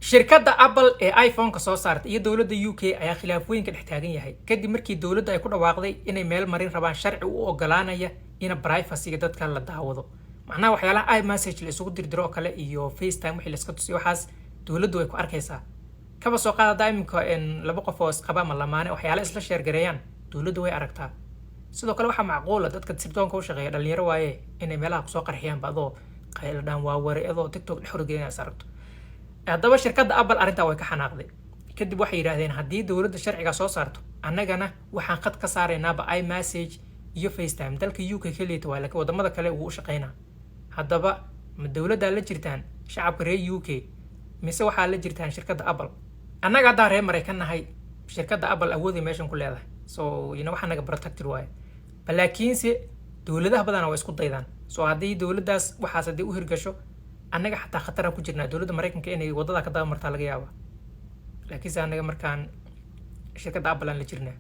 shirkadda Apple ee iPhone-ka soo saartay iyo dowladda UK ayaa khilaafooyin ka dhex taagan yahay kadib markii dowladda ay ku dhawaaqday inay meel marin rabaan sharci u ogolaanaya in privacy-ga dadka la daawado. macnaha waxyaalaha iMessage la isugu dirdiro oo kale iyo FaceTime wixii la iska tusiyo waxaas dowladdu way ku arkaysaa. kaba soo qaada imika laba qof oo isqaba ama lamaane waxyaalaha isla share gareeyaan dowladdu way aragtaa. sidoo kale waxaa macquul ah dadka sirdoonka u shaqeeya dhalinyaro waaye inay meelaha ku soo qarxiyaan badoo qayl dhan waa wareedo TikTok dhex horgeynaya saragto. haddaba shirkadda Apple arrintaa way ka xanaaqday kadib waxay yiraahdeen haddii dowladda sharciga soo saarto annagana waxaan qad ka saaraynaaba iMessage iyo FaceTime dalka UK kaliya waa laakiin wadamada kale uu u shaqeynaa. haddaba ma dowladda la jirtaan shacabka reer UK mise waxaa la jirtaan shirkadda Apple? annaga hadda reer Mareykan nahay shirkadda Apple awoodii meeshan ku leedahay so waxa naga protected waaye laakiinse dowladaha badan way isku daydaan so haddii dowladdaas waxaas hadii u hirgasho annaga xataa khatar ku jirnaa dowladda Mareykanka inay wadada ka daba martaa laga yaabo laakiin anaga markaan shirkadda Apple aan la jirnaa